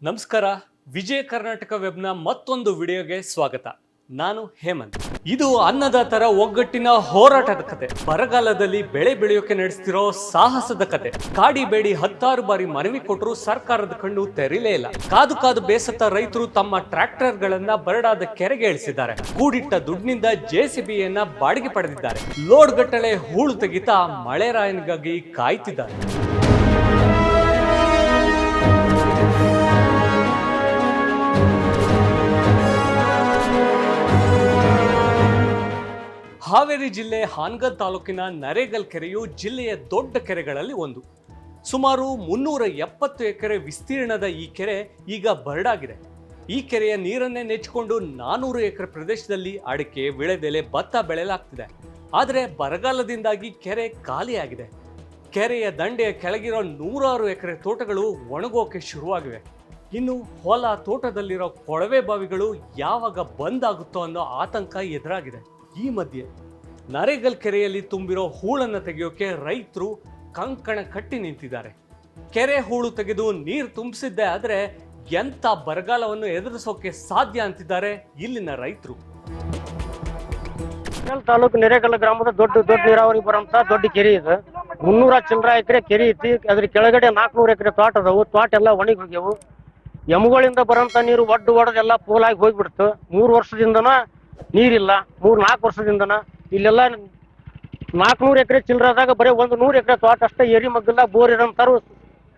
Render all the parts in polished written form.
ನಮಸ್ಕಾರ. ವಿಜಯ ಕರ್ನಾಟಕ ವೆಬ್ನ ಮತ್ತೊಂದು ವಿಡಿಯೋಗೆ ಸ್ವಾಗತ. ನಾನು ಹೇಮಂತ್. ಇದು ಅನ್ನದಾತರ ಒಗ್ಗಟ್ಟಿನ ಹೋರಾಟದ ಕತೆ. ಬರಗಾಲದಲ್ಲಿ ಬೆಳೆ ಬೆಳೆಯೋಕೆ ನಡೆಸ್ತಿರೋ ಸಾಹಸದ ಕತೆ. ಕಾಡಿ ಬೇಡಿ 10 ಬಾರಿ ಮನವಿ ಕೊಟ್ಟರು ಸರ್ಕಾರದ ಕಣ್ಣು ತೆರೀಲೇ ಇಲ್ಲ. ಕಾದು ಕಾದು ಬೇಸತ್ತ ರೈತರು ತಮ್ಮ ಟ್ರ್ಯಾಕ್ಟರ್ಗಳನ್ನ ಬರಡಾದ ಕೆರೆಗೆ ಇಳಿಸಿದ್ದಾರೆ. ಕೂಡಿಟ್ಟ ದುಡ್ಡಿನಿಂದ JCBಯನ್ನ ಬಾಡಿಗೆ ಪಡೆದಿದ್ದಾರೆ. ಲೋಡ್ ಗಟ್ಟಲೆ ಹೂಳು ತೆಗಿತಾ ಮಳೆರಾಯನಿಗಾಗಿ ಕಾಯ್ತಿದ್ದಾರೆ. ಹಾವೇರಿ ಜಿಲ್ಲೆ ಹಾನಗಲ್ ತಾಲೂಕಿನ ನರೇಗಲ್ ಕೆರೆಯು ಜಿಲ್ಲೆಯ ದೊಡ್ಡ ಕೆರೆಗಳಲ್ಲಿ ಒಂದು. ಸುಮಾರು 370 ಎಕರೆ ವಿಸ್ತೀರ್ಣದ ಈ ಕೆರೆ ಈಗ ಬರಡಾಗಿದೆ. ಈ ಕೆರೆಯ ನೀರನ್ನೇ ನೆಚ್ಚಿಕೊಂಡು 400 ಎಕರೆ ಪ್ರದೇಶದಲ್ಲಿ ಅಡಿಕೆ, ವಿಳೆದೆಲೆ, ಭತ್ತ ಬೆಳೆಯಲಾಗ್ತಿದೆ. ಆದರೆ ಬರಗಾಲದಿಂದಾಗಿ ಕೆರೆ ಖಾಲಿಯಾಗಿದೆ. ಕೆರೆಯ ದಂಡೆಯ ಕೆಳಗಿರೋ 100 ಎಕರೆ ತೋಟಗಳು ಒಣಗೋಕೆ ಶುರುವಾಗಿವೆ. ಇನ್ನು ಹೊಲ ತೋಟದಲ್ಲಿರೋ ಕೊಳವೆ ಬಾವಿಗಳು ಯಾವಾಗ ಬಂದ್ ಆಗುತ್ತೋ ಅನ್ನೋ ಆತಂಕ ಎದುರಾಗಿದೆ. ಈ ಮಧ್ಯೆ ನರೇಗಲ್ ಕೆರೆಯಲ್ಲಿ ತುಂಬಿರೋ ಹೂಳನ್ನು ತೆಗೆಯೋಕೆ ರೈತರು ಕಂಕಣ ಕಟ್ಟಿ ನಿಂತಿದ್ದಾರೆ. ಕೆರೆ ಹೂಳು ತೆಗೆದು ನೀರು ತುಂಬಿಸಿದ್ದೆ ಆದರೆ ಎಂಥ ಬರಗಾಲವನ್ನು ಎದುರಿಸೋಕೆ ಸಾಧ್ಯ ಅಂತಿದ್ದಾರೆ ಇಲ್ಲಿನ ರೈತರು. ತಾಲೂಕು ನರೇಗಲ್ ಗ್ರಾಮದ ದೊಡ್ಡ ನೀರಾವರಿ ಬರುವಂತ ದೊಡ್ಡ ಕೆರೆ ಇದೆ. 300 ಚಿಲ್ಲರ ಎಕರೆ ಕೆರೆ ಐತಿ. ಅದ್ರ ಕೆಳಗಡೆ 400 ಎಕರೆ ತೋಟ ಅದಾವು. ತೋಟ ಎಲ್ಲ ಒಣಗಿ ಹೋಗ್ಯಾವು. ಎಮ್ಗಳಿಂದ ಬರೋಂತ ನೀರು ಒಡೆದೆಲ್ಲ ಪೋಲಾಗಿ ಹೋಗ್ಬಿಡ್ತು. 3 ವರ್ಷದಿಂದನ ನೀರಿಲ್ಲ. 3-4 ವರ್ಷದಿಂದನ ಇಲ್ಲೆಲ್ಲ 400 ಎಕರೆ ಚಿಲ್ಲರದಾಗ ಬರೀ 100 ಎಕರೆ ತೋಟ ಅಷ್ಟೇ. ಏರಿ ಮಗ್ಗಲ್ಲ, ಬೋರ್ ಇರೋಂತಾರು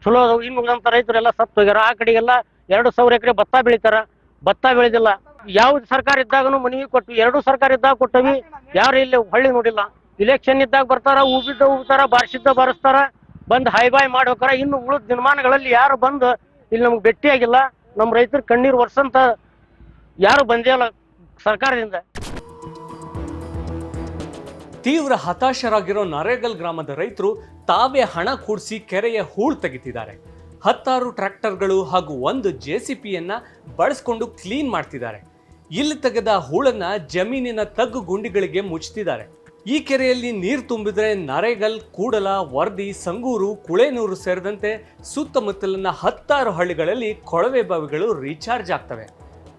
ಚಲೋ ಅದಾವು. ಇನ್ನು ಉಳಿದಂತ ರೈತರೆಲ್ಲ ಸತ್ತು ಹೋಗ್ಯಾರ. ಆ ಕಡೆಗೆಲ್ಲ 2,000 ಎಕರೆ ಭತ್ತ ಬೆಳಿತಾರ. ಭತ್ತ ಬೆಳೆದಿಲ್ಲ. ಯಾವ್ದು ಸರ್ಕಾರ ಇದ್ದಾಗನು ಮನವಿ ಕೊಟ್ವಿ. 2 ಸರ್ಕಾರ ಇದ್ದಾಗ ಕೊಟ್ಟವಿ. ಯಾರು ಇಲ್ಲಿ ಹೊಳ್ಳಿ ನೋಡಿಲ್ಲ. ಇಲೆಕ್ಷನ್ ಇದ್ದಾಗ ಬರ್ತಾರ, ಉಬ್ಬಿದ್ದ ಬಾರಿಸಿದ್ದ ಬಾರಿಸ್ತಾರ, ಬಂದ್ ಹೈಬಾಯ್ ಮಾಡಿ ಹೋಗಾರ. ಇನ್ನು ಉಳಿದ ದಿನಮಾನಗಳಲ್ಲಿ ಯಾರು ಬಂದು ಇಲ್ಲಿ ನಮ್ಗೆ ಭೇಟಿಯಾಗಿಲ್ಲ. ನಮ್ಮ ರೈತರ ಕಣ್ಣೀರು ವರ್ಷಂತ ಯಾರು ಬಂದೇ ಇಲ್ಲ ಸರ್ಕಾರದಿಂದ. ತೀವ್ರ ಹತಾಶರಾಗಿರೋ ನರೇಗಲ್ ಗ್ರಾಮದ ರೈತರು ತಾವೇ ಹಣ ಕೂಡಿಸಿ ಕೆರೆಯ ಹೂಳು ತೆಗಿತಿದ್ದಾರೆ. 10 ಟ್ರ್ಯಾಕ್ಟರ್ಗಳು ಹಾಗೂ 1 JCBಯನ್ನ ಬಳಸ್ಕೊಂಡು ಕ್ಲೀನ್ ಮಾಡ್ತಿದ್ದಾರೆ. ಇಲ್ಲಿ ತೆಗೆದ ಹೂಳನ್ನ ಜಮೀನಿನ ತಗ್ಗು ಗುಂಡಿಗಳಿಗೆ ಮುಚ್ಚುತ್ತಿದ್ದಾರೆ. ಈ ಕೆರೆಯಲ್ಲಿ ನೀರು ತುಂಬಿದ್ರೆ ನರೇಗಲ್, ಕೂಡಲ, ವರ್ದಿ, ಸಂಗೂರು, ಕುಳೇನೂರು ಸೇರಿದಂತೆ ಸುತ್ತಮುತ್ತಲಿನ 10 ಹಳ್ಳಿಗಳಲ್ಲಿ ಕೊಳವೆ ಬಾವಿಗಳು ರೀಚಾರ್ಜ್ ಆಗ್ತವೆ.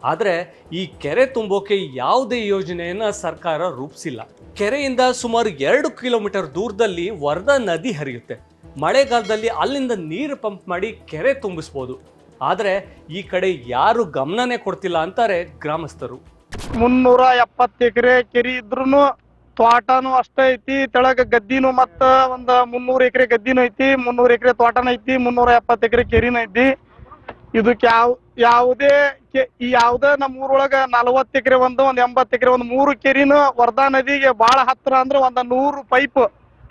ಆದರೆ ಈ ಕೆರೆ ತುಂಬೋಕೆ ಯಾವುದೇ ಯೋಜನೆಯನ್ನ ಸರ್ಕಾರ ರೂಪಿಸಿಲ್ಲ. ಕೆರೆಯಿಂದ ಸುಮಾರು 2 ಕಿಲೋಮೀಟರ್ ದೂರದಲ್ಲಿ ವರ್ಧಾ ನದಿ ಹರಿಯುತ್ತೆ. ಮಳೆಗಾಲದಲ್ಲಿ ಅಲ್ಲಿಂದ ನೀರು ಪಂಪ್ ಮಾಡಿ ಕೆರೆ ತುಂಬಿಸ್ಬೋದು. ಆದರೆ ಈ ಕಡೆ ಯಾರು ಗಮನನೇ ಕೊಡ್ತಿಲ್ಲ ಅಂತಾರೆ ಗ್ರಾಮಸ್ಥರು. 370 ಎಕರೆ ಕೆರೆ ಇದ್ರೂ ತೋಟನೂ ಅಷ್ಟೇ ಐತಿ. ತೆಳಗ ಗದ್ದಿನೂ ಮತ್ತ ಒಂದ್ 300 ಎಕರೆ ಗದ್ದಿನೂ ಐತಿ. 300 ಎಕರೆ ತೋಟನ ಐತಿ. 370 ಎಕರೆ ಕೆರಿನೂ ಐತಿ. ಇದಕ್ಕೆ ಯಾವುದೇ ನಮ್ಮ ಊರೊಳಗ 40 ಎಕರೆ ಒಂದ್ 80 ಎಕರೆ 3 ಕೆರಿನ ವರ್ಧಾ ನದಿಗೆ ಬಹಳ ಹತ್ರ. ಅಂದ್ರೆ 100 ಪೈಪ್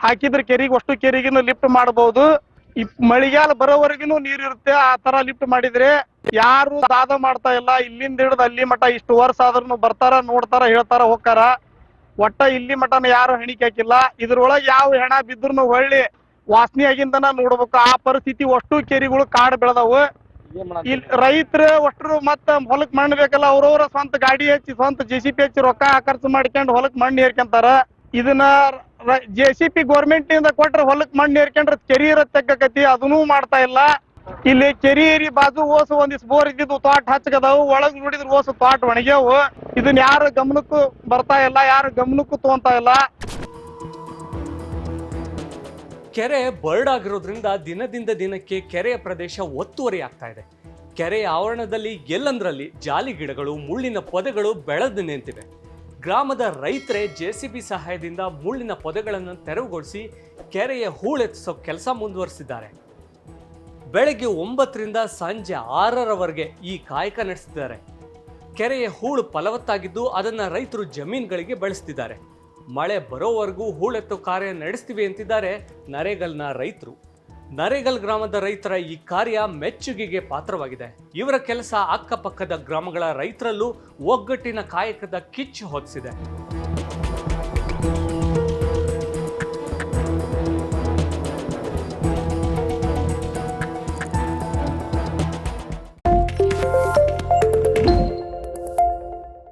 ಹಾಕಿದ್ರೆ ಕೆರಿಗೆ ಅಷ್ಟು ಕೆರಿಗಿನ ಲಿಫ್ಟ್ ಮಾಡಬಹುದು. ಈ ಮಳಿಗಾಲ ಬರೋವರೆಗಿನೂ ನೀರ್ ಇರುತ್ತೆ. ಆ ತರ ಲಿಫ್ಟ್ ಮಾಡಿದ್ರೆ ಯಾರು ದಾದ ಮಾಡ್ತಾ ಇಲ್ಲ. ಇಲ್ಲಿಂದ ಹಿಡಿದು ಅಲ್ಲಿ ಮಠ ಇಷ್ಟು ವರ್ಷ ಆದ್ರೂ ಬರ್ತಾರ, ನೋಡ್ತಾರ, ಹೇಳ್ತಾರ, ಹೋಗ್ತಾರ. ಒಟ್ಟ ಇಲ್ಲಿ ಮಠನ ಯಾರು ಹೆಣಿಕೆ ಹಾಕಿಲ್ಲ. ಇದ್ರೊಳಗೆ ಯಾವ ಹೆಣ ಬಿದ್ರು ಹೊಳ್ಳಿ ವಾಸನೆ ಆಗಿಂದನ ನೋಡ್ಬೇಕು. ಆ ಪರಿಸ್ಥಿತಿ ಅಷ್ಟು ಕೆರಿಗಳು ಕಾಡು ಬೆಳೆದವು. ಇಲ್ಲಿ ರೈತರು ಅಷ್ಟ್ರು ಮತ್ತ ಹೊಲಕ್ ಮಣ್ಣು ಬೇಕಲ್ಲ. ಅವ್ರವ್ರ ಸ್ವಂತ ಗಾಡಿ ಹಚ್ಚಿ, ಸ್ವಂತ JCB ಹಚ್ಚಿ ರೊಕ್ಕ ಖರ್ಚು ಮಾಡ್ಕೊಂಡು ಹೊಲಕ್ ಮಣ್ಣು ಹೇರ್ಕೊಂತಾರ. ಇದನ್ನ JCB ಗೌರ್ಮೆಂಟ್ ನಿಂದ ಕೊಟ್ರೆ ಹೊಲಕ್ ಮಣ್ಣು ಹೇರ್ಕೊಂಡ್ರೆ ಕೆರಿ ತೆಕ್ಕಕತಿ. ಅದನ್ನೂ ಮಾಡ್ತಾ ಇಲ್ಲ. ಇಲ್ಲಿ ಕೆರಿ ಏರಿ ಬಾಜು ಓಸು ಒಂದಿಸ್ ಬೋರ್ ಇದ್ದಿದ್ದು ತೋಟ ಹಚ್ಚಕದಾವು. ಒಳಗ್ ನೋಡಿದ್ರೆ ಓಸು ತೋಟ ಒಣಗ್ಯಾವು. ಇದನ್ನ ಯಾರು ಗಮನಕ್ಕೂ ಬರ್ತಾ ಇಲ್ಲ, ಯಾರು ಗಮನಕ್ಕೂ ತಗೊಂತಾ ಇಲ್ಲ. ಕೆರೆ ಬರಡಾಗಿರೋದ್ರಿಂದ ದಿನದಿಂದ ದಿನಕ್ಕೆ ಕೆರೆಯ ಪ್ರದೇಶ ಒತ್ತುವರಿ ಆಗ್ತಾ ಇದೆ. ಕೆರೆಯ ಆವರಣದಲ್ಲಿ ಎಲ್ಲಂದ್ರಲ್ಲಿ ಜಾಲಿ ಗಿಡಗಳು, ಮುಳ್ಳಿನ ಪೊದೆಗಳು ಬೆಳೆದು ನಿಂತಿವೆ. ಗ್ರಾಮದ ರೈತರೇ JCB ಸಹಾಯದಿಂದ ಮುಳ್ಳಿನ ಪೊದೆಗಳನ್ನು ತೆರವುಗೊಳಿಸಿ ಕೆರೆಯ ಹೂಳೆತ್ತಿಸೋ ಕೆಲಸ ಮುಂದುವರಿಸಿದ್ದಾರೆ. ಬೆಳಗ್ಗೆ 9ರಿಂದ ಸಂಜೆ 6ರವರೆಗೆ ಈ ಕಾಯಕ ನಡೆಸಿದ್ದಾರೆ. ಕೆರೆಯ ಹೂಳು ಫಲವತ್ತಾಗಿದ್ದು ಅದನ್ನ ರೈತರು ಜಮೀನುಗಳಿಗೆ ಬಳಸ್ತಿದ್ದಾರೆ. ಮಳೆ ಬರೋವರೆಗೂ ಹೂಳೆತ್ತೋ ಕಾರ್ಯ ನಡೆಸ್ತೀವಿ ಅಂತಿದ್ದಾರೆ ನರೇಗಲ್ನ ರೈತರು. ನರೇಗಲ್ ಗ್ರಾಮದ ರೈತರ ಈ ಕಾರ್ಯ ಮೆಚ್ಚುಗೆಗೆ ಪಾತ್ರವಾಗಿದೆ. ಇವರ ಕೆಲಸ ಅಕ್ಕಪಕ್ಕದ ಗ್ರಾಮಗಳ ರೈತರಲ್ಲೂ ಒಗ್ಗಟ್ಟಿನ ಕಾಯಕದ ಕಿಚ್ಚು ಹೊತ್ತಿಸಿದೆ.